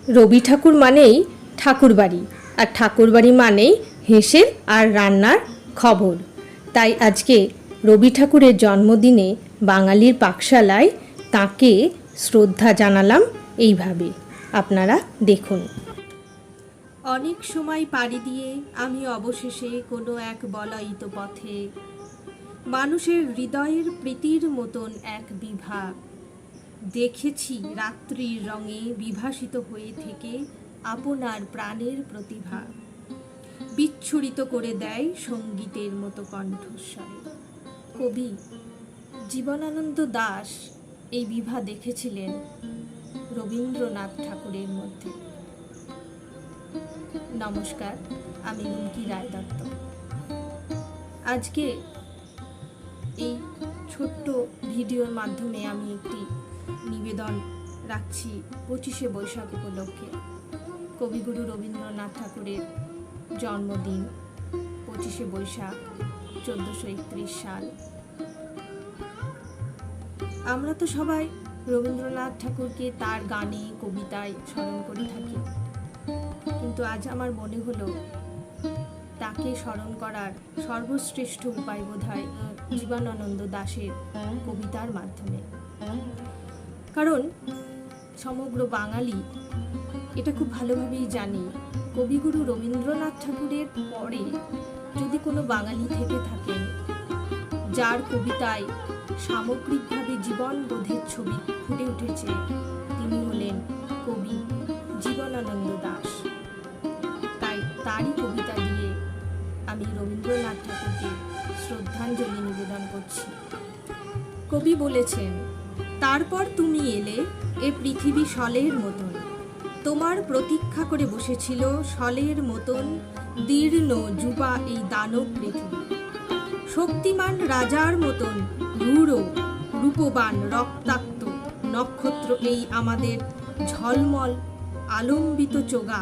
রবি ঠাকুর মানেই ঠাকুরবাড়ি, আর ঠাকুরবাড়ি মানেই হেসেল আর রান্নার খবর। তাই আজকে রবি ঠাকুরের জন্মদিনে বাঙালির পাকশালায় তাঁকে শ্রদ্ধা জানালাম এইভাবে। আপনারা দেখুন। অনেক সময় পাড়ি দিয়ে আমি অবশেষে কোনো এক বলয়িত পথে মানুষের হৃদয়ের প্রীতির মতন এক বিভা দেখেছি রাত্রির রঙে বিভাসিত হয়ে থেকে আপনার প্রাণের প্রতিভা বিচ্ছুরিত করে দেয় সঙ্গীতের মতো কণ্ঠস্বরে। কবি জীবনানন্দ দাশ এই বিভা দেখেছিলেন রবীন্দ্রনাথ ঠাকুরের মধ্যে। নমস্কার, আমি রুমকি রায় দত্ত। আজকে এই ছোট্ট ভিডিওর মাধ্যমে আমি একটি নিবেদন রাখছি 25শে বৈশাখ উপলক্ষে। কবিগুরু রবীন্দ্রনাথ ঠাকুরের জন্মদিন 25শে বৈশাখ 1431 সাল। আমরা তো সবাই রবীন্দ্রনাথ ঠাকুরকে তার গানে কবিতায় স্মরণ করে থাকি, কিন্তু আজ আমার মনে হলো তাকে স্মরণ করার সর্বশ্রেষ্ঠ উপায় বোধহয় জীবনানন্দ দাশের কবিতার মাধ্যমে। কারণ সমগ্র বাঙালি এটা খুব ভালোভাবেই জানি, কবিগুরু রবীন্দ্রনাথ ঠাকুরের পরে যদি কোনো বাঙালি থেকে থাকেন যার কবিতায় সামগ্রিকভাবে জীবনবোধের ছবি ফুটে উঠেছে, তিনি হলেন কবি জীবনানন্দ দাশ। তাই তারই কবিতা দিয়ে আমি রবীন্দ্রনাথ ঠাকুরকে শ্রদ্ধাঞ্জলি নিবেদন করছি। কবি বলেছেন, তারপর তুমি এলে এ পৃথিবী সলের মতন, তোমার প্রতীক্ষা করে বসেছিল সলের মতন দীর্ণ যুবা এই দানব পৃথিবী। শক্তিমান রাজার মতন রূঢ় রূপবান রক্তাক্ত নক্ষত্র এই আমাদের ঝলমল আলম্বিত চোগা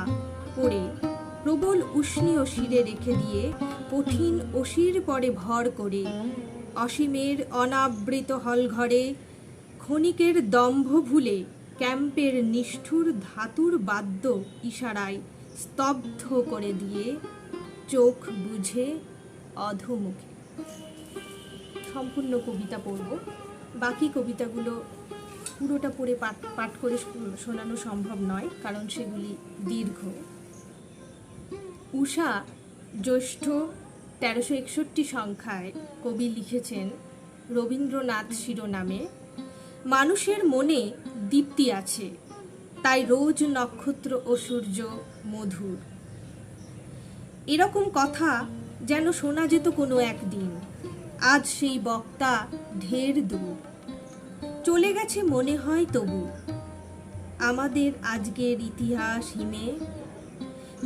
পড়ে প্রবল উষ্ণীয় শিরে রেখে দিয়ে কঠিন অসির পরে ভর করে অসীমের অনাবৃত হলঘরে ক্ষণিকের দম্ভ ভুলে ক্যাম্পের নিষ্ঠুর ধাতুর বাদ্য ইশারায় স্তব্ধ করে দিয়ে চোখ বুঝে অধোমুখে। সম্পূর্ণ কবিতা পড়ব, বাকি কবিতাগুলো পুরোটা পড়ে পাঠ করে শোনানো সম্ভব নয়, কারণ সেগুলি দীর্ঘ। উষা জ্যৈষ্ঠ 1361 সংখ্যায় কবি লিখেছেন রবীন্দ্রনাথ শিরোনামে, মানুষের মনে দীপ্তি আছে, তাই রোজ নক্ষত্র ও সূর্য মধুর। এরকম কথা যেন শোনা যেত কোনো একদিন, আজ সেই বক্তা ঢের দূর। চলে গেছে মনে হয় তবু আমাদের আজকের ইতিহাস হিমে,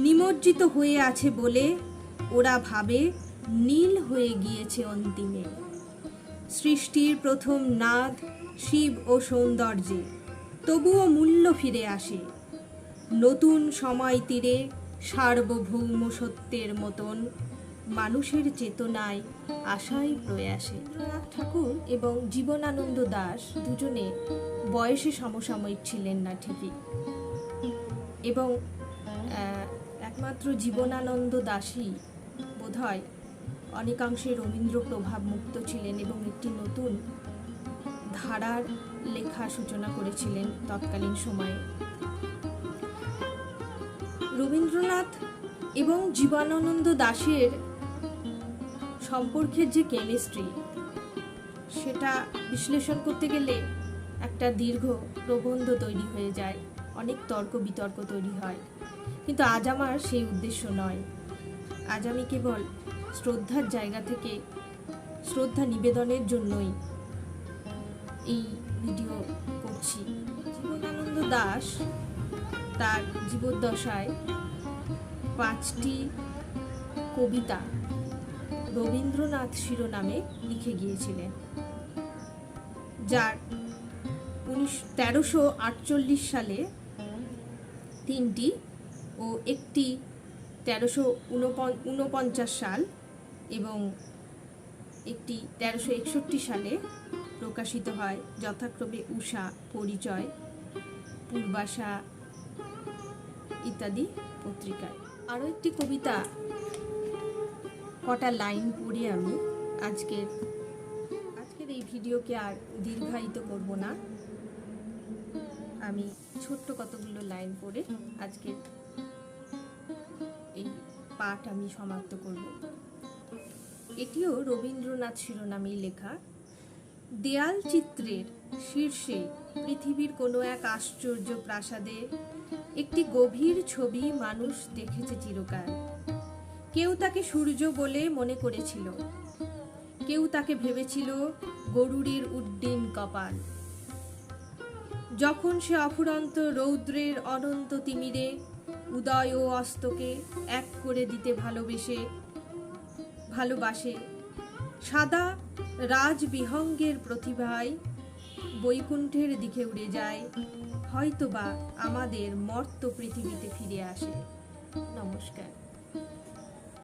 নিমজ্জিত হয়ে আছে বলে ওরা ভাবে নীল হয়ে গিয়েছে অন্তিমে। সৃষ্টির প্রথম নাদ শিব ও সৌন্দর্যে, তবুও মূল্য ফিরে আসে নতুন সময় তীরে সার্বভৌম সত্যের মতন মানুষের চেতনায় আশায় প্রয়াসে। রবীন্দ্রনাথ ঠাকুর এবং জীবনানন্দ দাশ দুজনে বয়সে সমসাময়িক ছিলেন না ঠিকই, এবং একমাত্র জীবনানন্দ দাশই বোধহয় অনেকাংশে রবীন্দ্র প্রভাব মুক্ত ছিলেন এবং একটি নতুন ধারার লেখা সূচনা করেছিলেন তৎকালীন সময়ে। রবীন্দ্রনাথ এবং জীবনানন্দ দাশের সম্পর্কের যে কেমিস্ট্রি, সেটা বিশ্লেষণ করতে গেলে একটা দীর্ঘ প্রবন্ধ তৈরি হয়ে যায়, অনেক তর্ক বিতর্ক তৈরি হয়, কিন্তু আজ আমার সেই উদ্দেশ্য নয়। আজ আমি কেবল শ্রদ্ধার জায়গা থেকে শ্রদ্ধা নিবেদনের জন্যই এই ভিডিও করছি। জীবনানন্দ দাশ তার জীবদ্দশায় 5টি কবিতা রবীন্দ্রনাথ শিরোনামে লিখে গিয়েছিলেন, যার 1348 সালে 3টি ও একটি 1349 সাল এবং একটি 1361 সালে প্রকাশিত হয়, যথাক্রমে উষা, পরিচয়, পূর্বাশা, ইত্যাদি পত্রিকায়। আরও একটি কবিতা কটা লাইন পড়ে আমি আজকের এই ভিডিওকে আর দীর্ঘায়িত করব না। আমি ছোট্ট কতগুলো লাইন পড়ে আজকের এই পাঠ আমি সমাপ্ত করব। এটিও রবীন্দ্রনাথ শিরোনামেই লেখা। দেয়াল চিত্রের শীর্ষে পৃথিবীর কোনো এক আশ্চর্য প্রাসাদে একটি গভীর ছবি মানুষ দেখেছে চিরকাল। কেউ তাকে সূর্য বলে মনে করেছিল, কেউ তাকে ভেবেছিল গরুড়ের উড্ডীন কপাল। যখন সে অফুরন্ত রৌদ্রের অনন্ত তিমিরে উদয় ও অস্তকে এক করে দিতে ভালোবাসে, সাদা রাজবিহঙ্গের প্রতিভায় বৈকুণ্ঠের দিকে উড়ে যায়, হয়তোবা আমাদের মর্ত্য পৃথিবীতে ফিরে আসে। নমস্কার।